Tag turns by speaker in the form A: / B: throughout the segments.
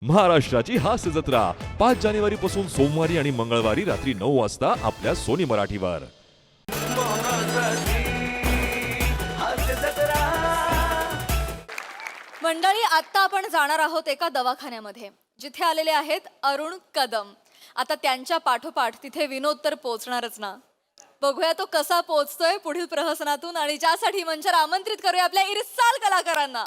A: महाराष्ट्राची हास्य जत्रा 5 जानेवारी पासून सोमवारी आणि मंगळवारी रात्री 9 वाजता आपल्या सोनी मराठीवर.
B: मंडळी, आता आपण जाणार आहोत एका दवाखान्यामध्ये जिथे आलेले आहेत अरुण कदम. आता त्यांच्या पाठोपाठ तिथे विनोद तर पोहोचणारच ना. बघूया तो कसा पोहोचतोय पुढील प्रहसनातून, आणि ज्यासाठी मंचावर आमंत्रित करूया आपल्या इरसाल कलाकारांना.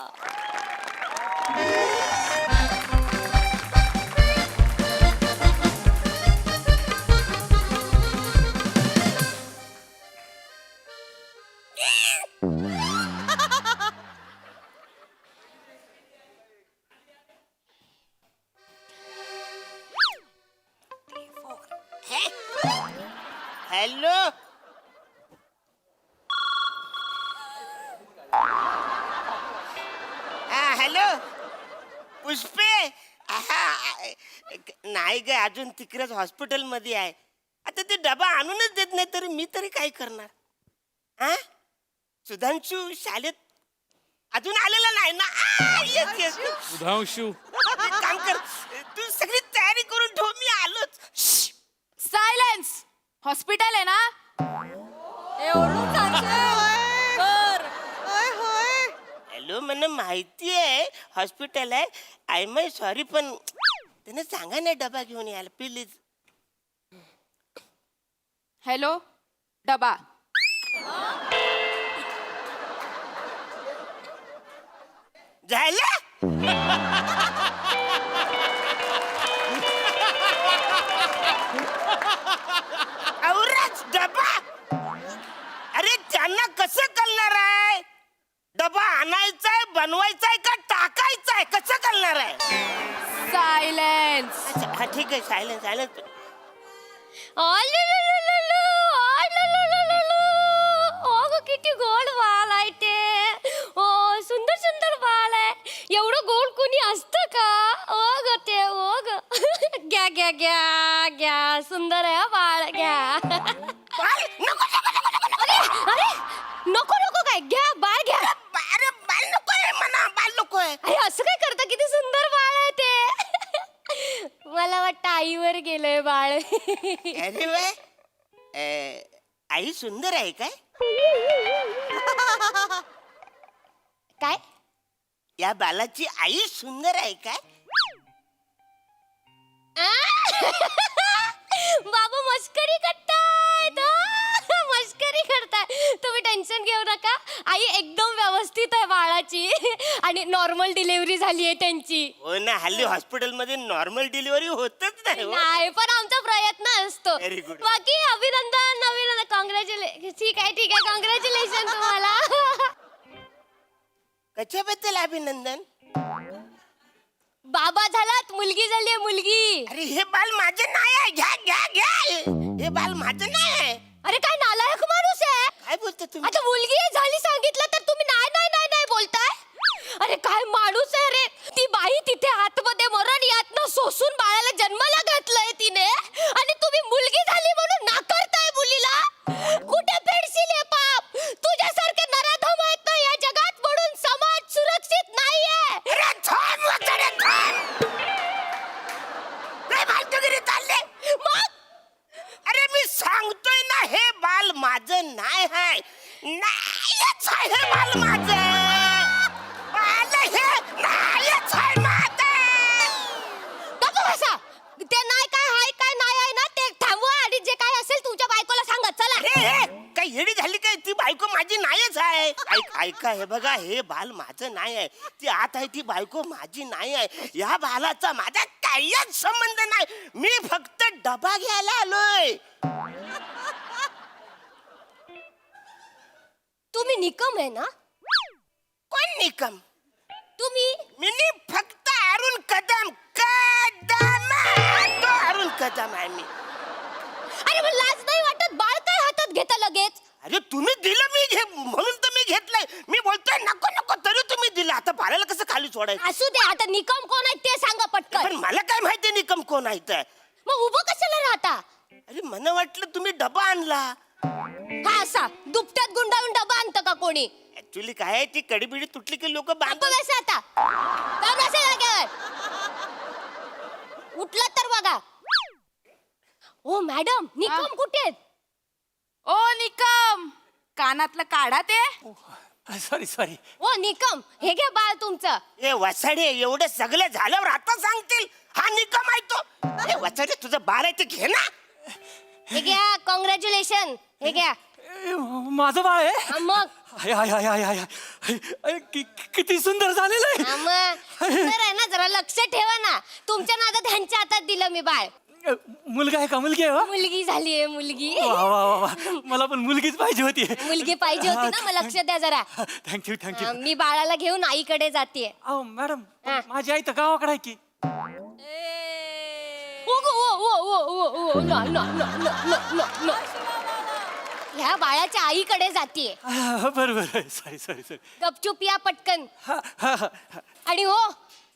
C: हॅलो. हॅलो पुष्पे. नाही ग, अजून तिकडेच हॉस्पिटल मध्ये आहे. आता ते डबा आणूनच देत नाही तरी मी तरी काय करणार. हा, सुधांशू शाळेत अजून आलेला नाही ना. येस येस
D: सुधांशू,
C: एक काम कर, तू सगळी तयारी करून ठेव, मी आलोच.
B: सायलेन्स. हॉस्पिटल आहे ना. एवढं
C: हॅलो, मला माहिती आहे हॉस्पिटल आहे. आय माय सॉरी, पण त्याने सांगा ना डबा घेऊन यायला प्लीज.
B: हॅलो, डबा.
C: झालं. औरच डबा. अरे त्यांना कसं कळणार आहे डबा आणायचाय, बनवायचाय का टाकायचाय, कसं कळणार आहे.
B: सायलेन्स.
C: अच्छा, हा ठीक आहे, सायलेन्स सायलेन्स.
E: किती गोड बाल आहे ते. ओ सुंदर सुंदर बाल आहे. एवढं गोड कोणी असतं का. ओ ग ते, ओ ग. घ्या घ्या घ्या घ्या, सुंदर आहे बाळ, घ्या.
C: बाल नको नको नको नको.
E: अरे अरे, नको नको काय, घ्या बाळ घ्या.
C: अरे बाल नको आहे म्हणा, बाल नको आहे.
E: अरे असं काय करता, किती सुंदर बाळ आहे ते. मला वाटतं आईवर गेलंय बाळ.
C: अरे वा, आई सुंदर आहे काय.
E: काय.
C: या बालाची आई सुंदर आहे काय.
E: बाबा मस्करी करताय, मस्करी करताय. तुम्ही टेन्शन घेऊ नका, आई एकदम व्यवस्थित आहे बाळाची. आणि नॉर्मल डिलिव्हरी झाली आहे त्यांची.
C: हो ना, हल्ली हॉस्पिटल मध्ये नॉर्मल डिलिव्हरी होतच नाही.
E: नाही, पण आमचा प्रयत्न असतो.
C: Very good.
E: बाकी अभिनंदन अभिनंदन, कॉंग्रॅच्युलेशन. ठीक आहे कॉंग्रॅच्युलेशन तुम्हाला.
C: कशाबद्दल अभिनंदन.
E: बाबा झालात, मुलगी झाली आहे, मुलगी.
C: अरे हे बाल माझं नाही आहे, घ्या घ्या घ्या. हे बाल माझं नाही आहे.
E: अरे काय नालायक माणूस आहे.
C: काय बोलता तुम्ही.
E: आता मुलगी झाली सांगितलं तर तुम्ही नाही नाही नाही नाही बोलताय. अरे काय माणूस आहे रे. ती बाई तिथे आतमध्ये मरण यातना सोसून बाळाला जन्माला घातलंय तिने, आणि तुम्ही मुलगी झाली म्हणून नाकारताय मुलीला. कुठे फेडशील हे पाप. तुझ्यासारखे नराधम आहेत ना या जगात, म्हणून समाज सुरक्षित नाहीये.
C: अरे थांब वगैरे थांब. काय फालतूगिरी चालले.
E: मग
C: अरे मी सांगतोय ना, हे बाल माझं नाही आहे. नाहीच आहे हे बाल माझं. बाल हे नाहीच आहे माझं.
E: गप्प बसा. ते नाही काय हाय काय नाही आहे ना ते थांबवा, आणि जे काय असेल तुमच्या बायकोला सांगा. चला.
C: हे काय येडी झाली काय. ती बायको माझी नाहीच आहे. ऐका, हे बघा, हे बाल माझं नाही आहे. ती आत आहे ती बायको माझी नाही आहे. या बालाचा माझा काहीच संबंध नाही. मी फक्त डबा घ्यायला आलोय.
E: तुम्ही निकम आहे ना.
C: कोण निकम.
E: तुम्ही
C: मी फक्त अरुण कदम. कदम तो अरुण कदम आहे मी.
E: अरे पण लाज नाही वाटत. बाळ काय हातात घेता लगेच.
C: अरे तुम्ही दिलं, मी घे म्हणून तर मी घेतलंय. मी बोलतोय नको नको तरी तुम्ही दिलं. आता बाळाला कसं खाली सोडायचं.
E: असू दे. आता निकम कोण आहे ते सांगा पटकन.
C: पण मला काय माहिती निकम कोण आहे तर.
E: मग उभं कशाला राहता.
C: अरे मला वाटलं तुम्ही डबा आणला.
E: हा असा दुपट्यात गुंडाळून डबा आणतं का कोणी.
C: ऍक्च्युली काय ती कडीबिडी तुटली की लोक
E: आता काम नसेल जागेवर. उठला तर बघा. ओ मॅडम, निकम कुठे आहेत?
D: ओ निकम, कानातलं काढा ते.
F: सॉरी
E: ओ निकम, हे घ्या बाळ तुमचं.
C: ए वसाडे, एवढं सगळं झाल्यावर आता सांगतील हा निकम आहे तो. ए वसाडे, तुझं बाळ आहे ते घे ना.
E: हे घ्या, कॉंग्रॅच्युलेशन. हे घ्या.
F: माझं बाळ आहे.
E: हा, मग
F: हाय हाय हाय हाय हाय हाय. किती सुंदर झालेलं आहे.
E: हा, मग सुंदर आहे ना, जरा लक्ष ठेवा ना. तुमच्या नादात ह्यांच्या हातात दिलं मी बाळ.
F: मुलगा आहे का? मुलगी आहे वा?
E: मुलगी झालीये, मुलगी.
F: वा वा वा वा. मला पण मुलगीच पाहिजे होती.
E: मुलगी पाहिजे होती ना, मग लक्ष द्या जरा.
F: Thank you thank you.
E: मी बाळाला घेऊन आईकडे जाते.
F: अहो मॅडम,
E: हा.
F: माझी आई तर गावाकडे आहे की.
E: ह्या बाळाच्या आईकडे जाते.
F: बरोबर. सॉरी.
E: गपचूप या पटकन.
F: हा हा हा.
E: आणि हो,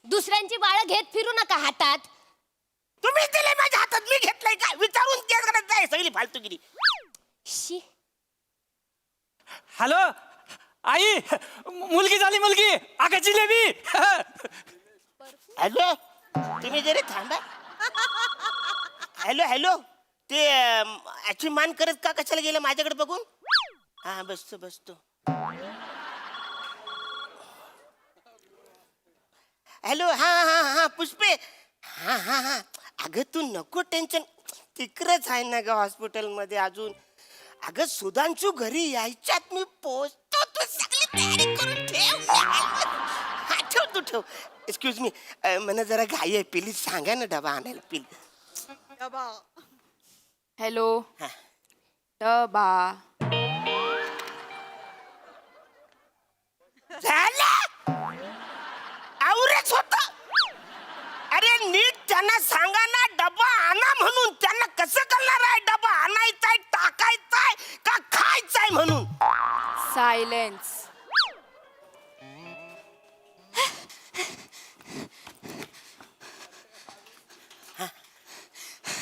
E: दुसऱ्यांची बाळ घेत फिरू नका हातात.
C: तुम्हीच दिले माझ्या हातात, मी घेतलंय का? विचारून तेच करत आहे सगळी फालतूगिरी.
E: शी.
F: हॅलो आई, मुलगी झाली मुलगी. अगं जिलेबी.
C: हॅलो, तुम्ही जरी थांबा. हॅलो, ते याची मान करत का कशाला गेलं माझ्याकडे बघून? हा, बसतो. हॅलो, हा पुष्पे. हा अगं तू नको टेन्शन, तिकडच आहे ना ग हॉस्पिटल मध्ये अजून. अगं सुधांशू घरी यायच्यात मी पोहोचतो. तू सगळी तयारी करून ठेव. हा, ठेव. एक्सक्यूज मी, मला जरा घाई आहे. प्लीज सांगा ना डबा आणायला प्लीज.
D: हॅलो,
C: हा.
D: डबा.
C: झालं, आवरेच होत. अरे नीट त्यांना सांगा ना डबा आणा म्हणून. त्यांना कसं करणार आहे? डबा आणायचाय, टाकायचाय का खायचाय म्हणून.
D: सायलेन्स.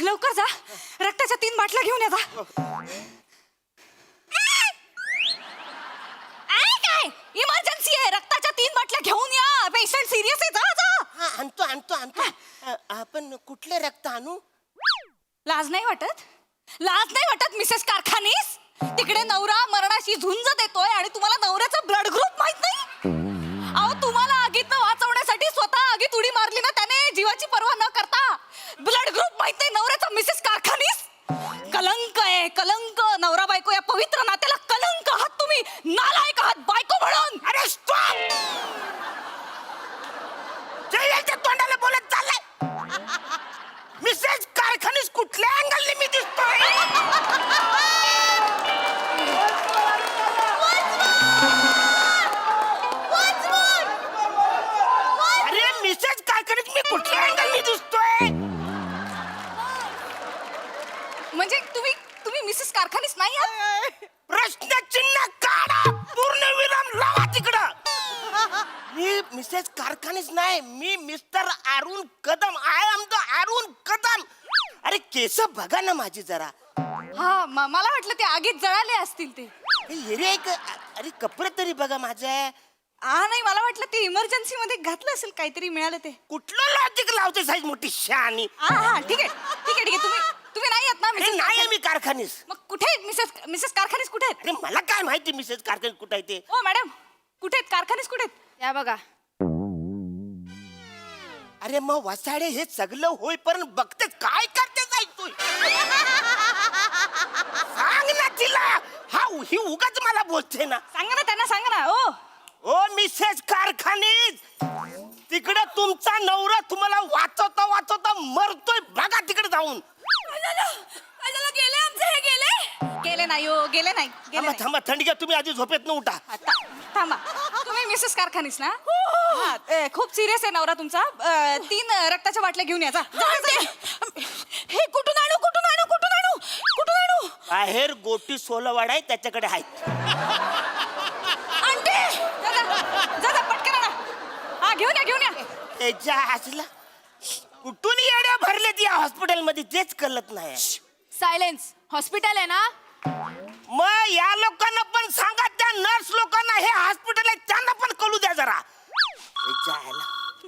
B: लवकर जा, रक्ताच्या 3 बाटल्या घेऊन या. काय इमर्जन्सी आहे? रक्ताच्या 3 बाटल्या घेऊन या. पेशंट सिरियस आहे. जा.
C: हा, आणतो. आपण कुठले रक्त आणू?
B: लाज नाही वाटत मिसेस कारखानीस? तिकडे नवरा मरणाशी झुंज देतोय आणि तुम्हाला नवऱ्याचा ब्लड ग्रुप माहित नाही? अहो, तुम्हाला आगीतनं वाचवण्यासाठी स्वतः आगीत उडी मारली ना त्याने, जीवाची पर्वा न करता. ब्लड ग्रुप माहित नाही नवऱ्याचा, मिसेस कारखानीस? कलंक आहे, कलंक. नवरा बायको या पवित्र नात्याला कलंक आहात तुम्ही. नालायक आहात बायको म्हणून.
C: अरे स्टॉप. जयलच्या तोंडाला बोलत चाललाय. मिसेस कारखानीस कुठल्या अँगलने मी दिसतोय? अरे मिसेस कारखानीस मी कुठल्या अँगलने दिसतोय?
B: म्हणजे तुम्ही मिसेस कारखानीस नाही आहात?
C: प्रश्नचिन्ह काढा, पूर्णविराम लावा तिकडं. मी मिसेस कारखानीस नाही, मी Mr Arun Kadam. I am the Arun Kadam. अरे केस बघा ना माझी जरा.
B: हा, मला वाटलं ते आगीत जळाले असतील ते.
C: एरिया एक. अरे कपडे तरी बघा माझं.
B: नाही, मला वाटलं ते इमर्जन्सी मध्ये घातलं असेल, काहीतरी मिळालं ते.
C: कुठलं लॉजिक लावते साईज मोठी शहाणी.
B: हा, ठीक आहे. तुम्ही नाही आहेत ना
C: अरे
B: मिसेस
C: नाही
B: कारखानीस?
C: मी कारखानीस.
B: मग कुठे आहेत मिसेस कारखानीस? कुठे आहेत?
C: अरे मला काय माहिती मिसेस कारखानीस कुठे आहे ते.
B: ओ मॅडम, कुठे आहेत कारखानीस? कुठे आहेत?
D: या बघा.
C: अरे मग वसाडे हे सगळं होईपर्यंत बघतेच काय करते जाईल तू. सांग ना तिला. ही उगाच मला बोलते ना.
B: सांगा ना त्यांना, सांगा ना.
C: ओ मिसेस कारखानीस, तिकडे तुमचा नवरा तुम्हाला वाचवता मरतोय. बघा तिकडे जाऊन.
B: गेले आमचे हे गेले नाही हो, गेले नाही.
C: थांबा थंडी घ्या. तुम्ही आधी झोपेत न उठा.
B: थांबा. तुम्ही मिसेस कारखानीस ना? हा, खूप सिरियस आहे नवरा तुमचा. 3 रक्ताच्या बाटल्या घेऊन या. जा. हे कुठून आणू?
C: बाहेर गोटी सोलवाड आहे त्याच्याकडे आहेत.
B: आंटी, जा पटकन आणा. हा, घेऊन या.
C: त्याच्या असला कुठून येड्या भरलेत या हॉस्पिटल मध्ये तेच कळत नाही.
D: सायलेन्स. हॉस्पिटल आहे ना?
C: मग या लोकांना पण सांगा, त्या नर्स लोकांना हे हॉस्पिटल आहे त्यांना पण कळू द्या जरा.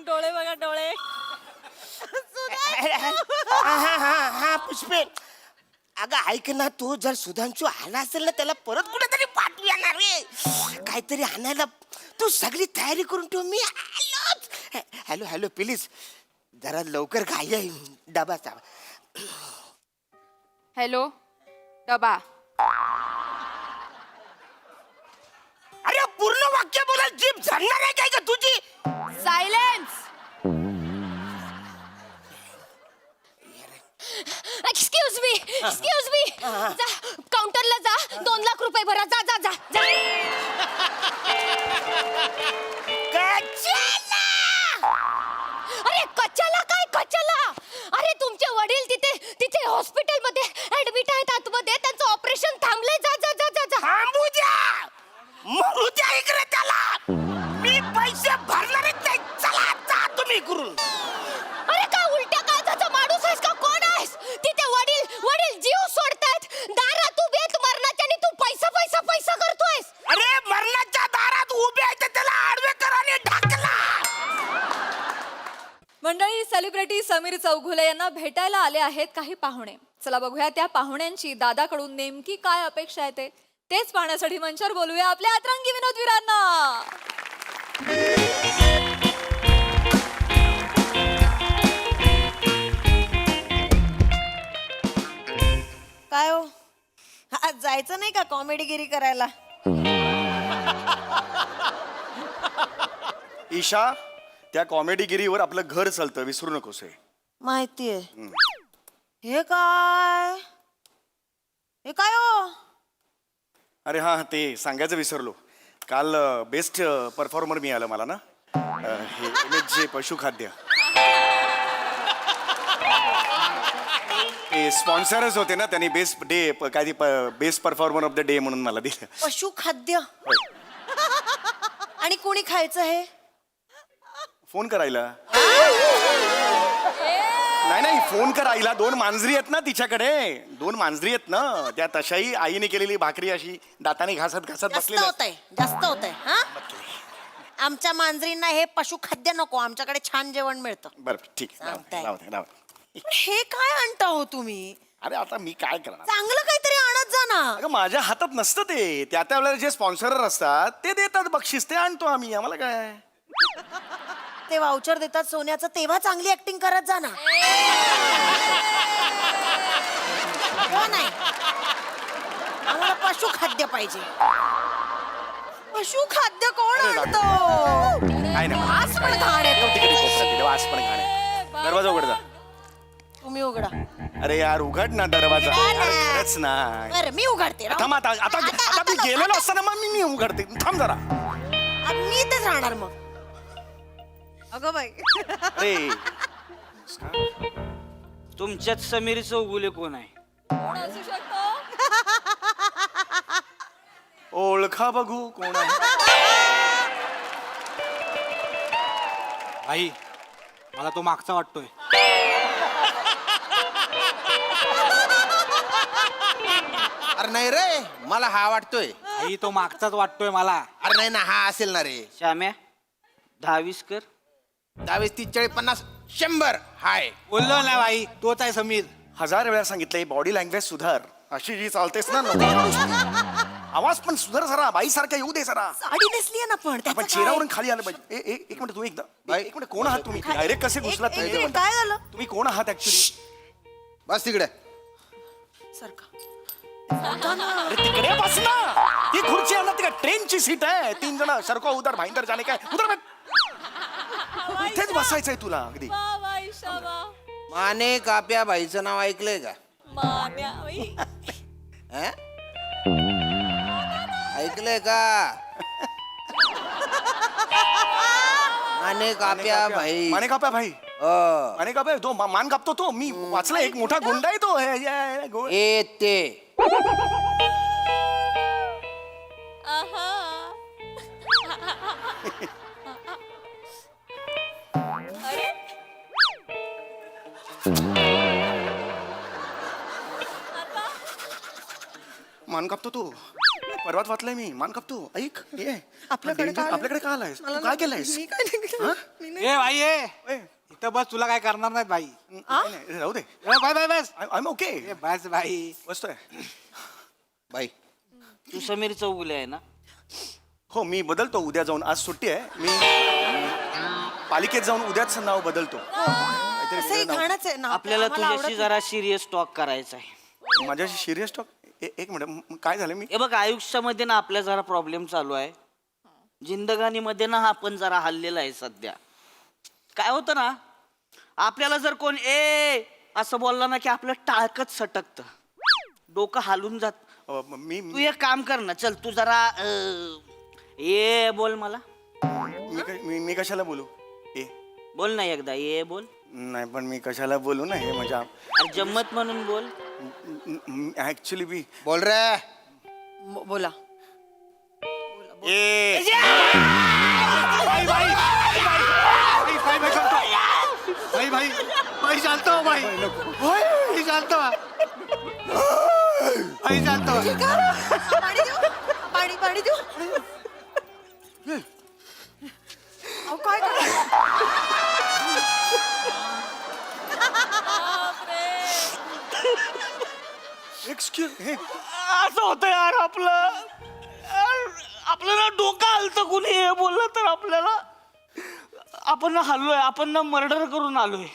B: डोळे बघा, डोळे.
C: हा पुष्पे, अगं ऐक ना, तू जर सुधांशू आला असेल ना, त्याला परत कुठेतरी पाठवू येणार रे, काहीतरी आणायला. तू सगळी तयारी करून ठेव, मी आलोच. हॅलो हॅलो प्लीज जरा लवकर घाई आहे, डबा.
D: हॅलो डबा.
C: अरे पूर्ण वाक्य बोला, जीभ झडणार आहे काय का तुझी?
D: सायलेन्स.
E: एक्सक्यूज मी जा काउंटरला जा, 2 लाख रुपये भरा. जा जा जा जा.
C: कशाला?
E: अरे कशाला काय कशाला? अरे तुमचे वडील तिथे हॉस्पिटल मध्ये ऍडमिट आहेत आतमध्ये, त्यांचं ऑपरेशन थांबलंय. जा जा जा जा जा.
C: थांबू द्या, मरू द्या इकडे त्याला. मी पैसे भरणारच नाही. चला जा तुम्ही करून.
E: अरे काय उलट्या काळजाचा माणूस आहेस का? कोण आहेस? तिथे वडील जीव सोडतायत, दारात उभे आहेत मरणाच्या, आणि तू पैसा पैसा पैसा करतोयस.
C: अरे मरणाच्या दारात उभे आहे तर त्याला आडवे कर आणि ढकला.
B: मंडळी, सेलिब्रिटी समीर चौघुले यांना भेटायला आले आहेत काही पाहुणे. चला बघूया त्या पाहुण्यांची दादाकडून नेमकी काय अपेक्षा आहे तेच पाहण्यासाठी मंचावर बोलूया आपल्या अतरंगी विनोदवीरांना.
G: काय हो, आज जायचं नाही का कॉमेडीगिरी करायला?
F: ईशा, त्या कॉमेडीगिरीवर आपलं घर चालतं, विसरू नकोस हे.
G: माहितीये. हे काय हो?
F: अरे हा, ते सांगायचं विसरलो. काल बेस्ट परफॉर्मर मिळालं मला ना, हे MHJ पशुखाद्य. ते स्पॉन्सरच होते ना, त्यांनी बेस्ट डे काय ती best performer of the day म्हणून मला दिलं.
G: पशुखाद्य. आणि कोणी खायचं हे?
F: फोन करायला. नाही, फोन करायला. 2 मांजरी आहेत ना तिच्याकडे, 2 मांजरी आहेत ना, त्या तशाही आईने केलेली भाकरी अशी दाताने घासत
G: जास्त
F: बसलेली.
G: जास्त होतंय. हा, आमच्या मांजरींना हे पशुखाद्य नको, आमच्याकडे छान जेवण मिळतं.
F: बरं ठीक आहे,
G: सांगताय.
F: लावा.
G: हे काय आणता हो तुम्ही?
F: अरे आता मी काय करणार?
G: चांगलं काहीतरी आणत जा ना.
F: अगं माझ्या हातात नसतं ते, त्या वेळेला जे स्पॉन्सर असतात ते देतात बक्षीस, ते आणतो आम्ही. आम्हाला काय,
G: ते वाउचर देतात सोन्याचं, तेव्हा चांगली ऍक्टिंग करत जा ना. तेव्हा नाही. आम्हाला पशुखाद्य पाहिजे. पशुखाद्य कोण आणतो?
F: काय नाही.
G: आज पण घाण आहे.
F: तिकडे कोपऱ्यात तिकडे वास पण घाण आहे. दरवाजा उघड जा.
G: तुम्ही उघडा.
F: अरे यार उघड ना दरवाजा.
G: नाही.
F: अरे खरंच ना.
G: बरं मी उघडते.
F: थांब आता मी गेलेलो असताना मग मी उघडते. थांब जरा.
G: मी इथेच राहणार मग. अगं बाई.
F: अरे
H: तुमच्यात समीर चौगुले कोण आहे?
B: कोण असू शकतो?
F: ओळखा बघू कोण आहे.
H: आई, मला तो मागचा वाटतोय.
I: अरे नाही रे, मला हा वाटतोय.
H: आई, तो मागचाच वाटतोय मला.
I: अरे नाही ना, हा असेल ना रे.
H: श्याम्या, 10-20 कर.
I: 22, 30, 40, 50, 100 हाय.
H: बोललो ना बाई, तोच आहे समीर.
F: 1000 वेळा सांगितलंय बॉडी लँग्वेज सुधार. अशी जी चालतेस ना नको. आवाज पण सुधार जरा, बाई सारखा येऊ दे जरा.
G: साडी नेसली ना पण
F: आपण चेहऱ्यावरून खाली आलं पाहिजे. एक मिनिट, तू एकदा एक मिनिट, कोण आहात तुम्ही? डायरेक्ट कसे घुसलात
G: एक
F: तुम्ही?
G: मिनिट, काय झालं?
F: तुम्ही कोण आहात ऍक्च्युली?
I: बस तिकडे.
G: सारखा.
F: अरे तिकडे बस ना. ती खुर्ची आहे ना, ती ट्रेनची सीट आहे. 3 जण सरको उधर भाईंदर जाणे काय उधर बैठ. इथेच बसायचंय तुला अगदी.
B: वा वा ईशा वा.
I: माने काप्या बाईचं नाव ऐकलंय का?
B: मान्या बाई.
I: हं? ऐकलंय का? माने काप्या भाई.
F: माने काप्या भाई.
I: हो.
F: माने काप्या तो मान कापतो तो. मी वाचला, एक मोठा गुंडा आहे तो.
I: ए ते
B: आहा. अरे
F: मान कापतो तो. परवात वाचलंय मी, मान कापतो. ऐक ये
G: आपल्याकडे काय?
F: आपल्याकडे का आलायस? तू काय केलंयस?
G: मी काय नाही केलं.
F: हा?
G: मी नाही.
H: ए बाई,
F: ए,
H: इथं बस, तुला काय करणार नाहीत बाई.
F: नाही, नाही, राहू दे.
H: बाय बाय बस.
F: I am okay.
H: ए, बस बाई.
F: बसतोय.
I: बाई
H: तू समीर चौगुले आहे ना?
F: हो, मी बदलतो उद्या जाऊन. आज सुट्टी आहे. मी पालिकेत जाऊन उद्याच नाव बदलतो. काहीतरी
G: असंही
F: वेगळं नाव.
G: घाणच आहे ना.
H: आपल्याला
G: आम्हाला
H: तुझ्याशी
G: आवडत
H: जरा सिरियस टॉक करायचा आहे.
F: माझ्याशी सिरियस टॉक. एक मिनिट, काय झालं? मी
H: हे बघ, आयुष्यामध्ये ना आपल्या जरा प्रॉब्लेम चालू आहे. जिंदगानीमध्ये ना आपण जरा हल्लेला आहे सध्या. काय होतं ना, आपल्याला जर कोण ए असं बोलला ना की आपलं टाळकच सटकतं, डोकं हालून जात.
F: मी
H: तू एक काम कर ना, चल तू जरा ए बोल मला.
F: मी कशाला बोलू?
H: बोल ना एकदा, ए बोल.
F: नाही, पण मी कशाला बोलू ना? हे माझ्या
H: अरे जम्मत म्हणून बोल.
F: ऍक्च्युली मी
I: बोल रे.
G: बोला.
F: ए
H: भाई भाई भाई शांत हो भाई. भाई शांत हो. भाई शांत हो.
G: पाणी देऊ? पाणी देऊ? अहो, काय
F: एक्सक्यूज हे
H: असं होतं यार आपलं ना डोकं हलतं. कुणी हे बोललं तर आपल्याला, आपण ना हल्लोय, आपण ना मर्डर करून आलोय.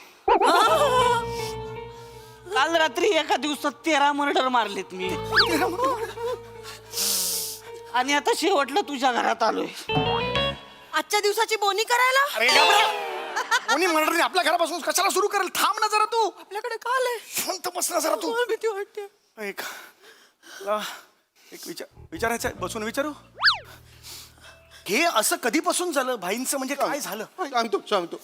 H: काल रात्री एका दिवसात 13 मर्डर मारलेत मी. आणि आता शेवटला तुझ्या घरात आलोय.
G: आजच्या दिवसाची बोनी करायला?
F: अरे कोणी मर्डर नाही. आपल्या घरापासून कशाला सुरू करेल? थांब ना जरा तू.
G: आपल्याकडे काल आहे.
F: शांत बस ना जरा तू.
G: भीती वाटते.
F: एक विचारायचं आहे, बसून विचारू. हे असं कधीपासून झालं भाईंचं? म्हणजे काय झालं?
I: सांगतो.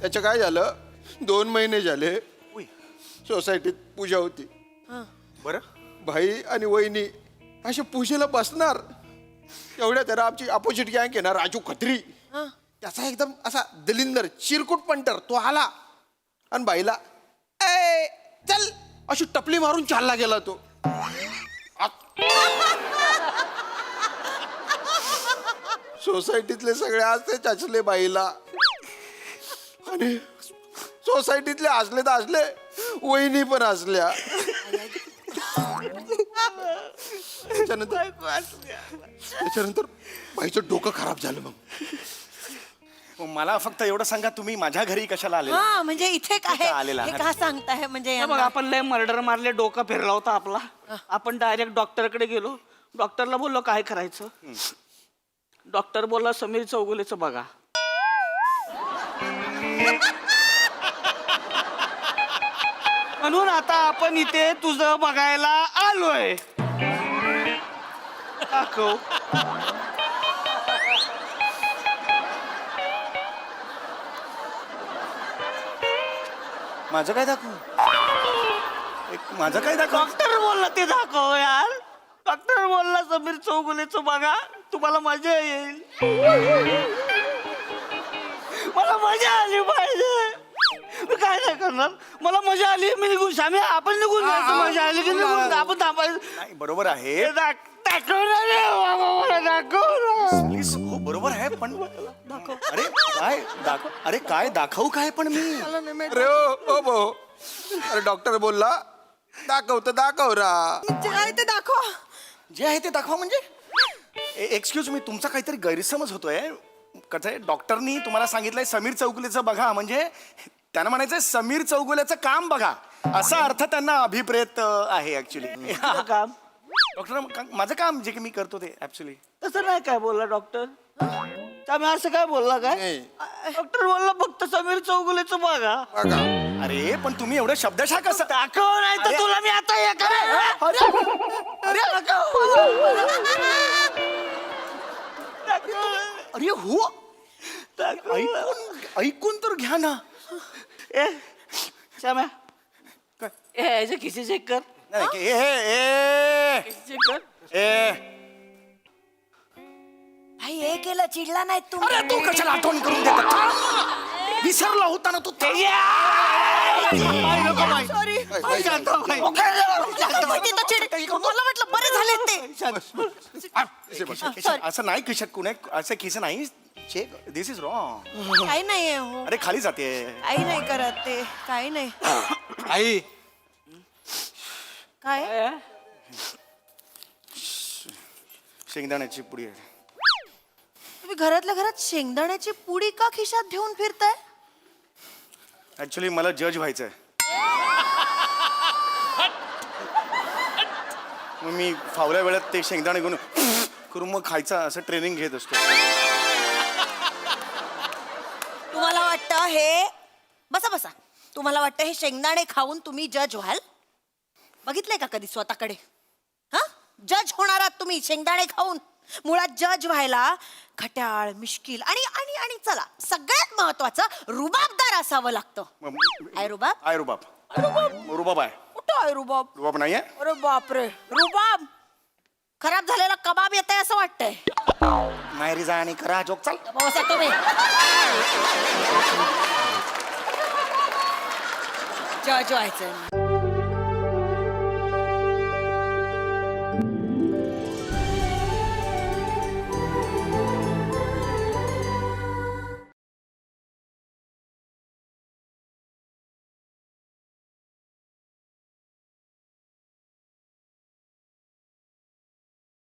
I: त्याचं काय झालं, 2 महिने झाले
F: उई,
I: सोसायटीत पूजा होती.
F: बरं.
I: भाई आणि वहिनी अशी पूजेला बसणार, एवढ्या त्याला आमची अपोजिट गँग आहे ना, राजू खत्री, त्याचा एकदम असा दलिंदर चिरकुट पंटर तो आला आणि बाईला ए चल अशी टपली मारून चालला गेला तो. सोसायटीतले सगळे हसले चचले बाईला, आणि सोसायटीतले हसले तर हसले, वहिनी पण हसल्या. त्याच्यानंतर बाईचं डोकं खराब झालं. मग
F: मला फक्त एवढं सांगा, तुम्ही माझ्या घरी कशाला आले?
G: हा, म्हणजे इथे काय
F: इथे आलेला
G: हे
F: आहात.
G: का सांगताय? म्हणजे
H: हे बघ,
G: यांना-
H: आपण लय मर्डर मारले, डोका फिरला होता आपला. आपण डायरेक्ट डॉक्टरकडे गेलो. डॉक्टरला बोललो काय करायचं. डॉक्टर बोलला समीर चौगुलेचं बघा. म्हणून आता आपण इथे तुझं बघायला आलोय. दाखव.
F: माझं काय दाखवू? माझं काय दाखव?
H: डॉक्टर बोलला ते दाखव यार. डॉक्टर बोलला समीर चौगुलेचं बघा, तुम्हाला मजा येईल. मला मजा आली पाहिजे. मी काय नाही करणार, मला मजा आली, मी निघून श्यामी आपण निघून जायचं. मजा आली की निघून आपण थांबायचं.
F: नाही, बरोबर आहे.
H: दाखव ना रे बाबा, मला दाखव ना.
F: प्लीज. हो बरोबर आहे, पण अरे काय दाखव? अरे काय दाखवू काय? पण मी
I: अरे ओ भाऊ, अरे डॉक्टर बोलला दाखव तर दाखव रा.
G: जे आहे ते दाखवा.
F: जे आहे ते दाखवा म्हणजे? एक्सक्यूज मी, तुमचा काहीतरी गैरसमज होतोय. कसं आहे, डॉक्टरनी तुम्हाला सांगितलंय समीर चौगुलेचं बघा, म्हणजे त्यांना म्हणायचंय समीर चौगुलेचं काम बघा, असा अर्थ त्यांना अभिप्रेत आहे ऍक्च्युली.
H: काम
F: डॉक्टर, माझं काम जे की मी करतो ते ऍक्च्युली.
H: तसं नाही काय बोलला डॉक्टर. त्यामुळे असं काय बोलला काय?
I: नाही.
H: डॉक्टर बोलला फक्त समीर चौगुलेचं बघा.
I: बघा.
F: अरे पण तुम्ही एवढं शब्दशः कसं?
H: दाखव नाही तर तुला मी आता हे करेन.
F: अरे हो, ऐकून तर घ्या ना.
H: ए श्याम्या,
F: काय?
H: ए ह्याचे खिसे चेक कर.
F: नाही, ए
H: खिसे चेक कर.
F: ए
G: भाई हे केलं, चिडला नाही तू?
F: अरे तू कशाला आठवण करून देता? विसरला होता ना तू.
G: सॉरी. मला वाटलं बरे झाले ते.
F: असं नाही खिशत कुणे, असे खिसे नाही. Check this is wrong.
G: काही नाहीये हो,
F: अरे खाली जाते.
G: काही नाही करत ते, काही नाही.
I: आई
G: काय
F: शेंगदाण्याची पुडी आहे.
G: तुम्ही घरातल्या घरात शेंगदाण्याची पुडी का खिशात घेऊन फिरताय?
F: ऍक्च्युली मला जज व्हायचंय. मग मी फावल्या वेळात ते शेंगदाणे घेऊन करून मग खायचा असं ट्रेनिंग घेत असतो.
G: तुम्हाला वाटतं हे बसा बसा, तुम्हाला वाटतं हे शेंगदाणे खाऊन तुम्ही जज व्हाल? बघितलंय का कधी स्वतःकडे? हा, जज होणार आहात तुम्ही शेंगदाणे खाऊन. मुळात जज व्हायला खट्याळ, मिश्किल आणि आणि आणि चला सगळ्यात महत्वाचं रुबाबदार असावं लागतं. आहे रुबाब?
F: आय रुबाब. रुबाब आहे.
G: कुठं आहे रुबाब?
F: रुबाब नाहीये.
G: अरे बापरे, रुबाब खराब झालेला कबाब येत आहे असं वाटतंय.
F: माहेरी जा आणि करा जोक. चाल
G: बसा तुम्ही. जज व्हायचं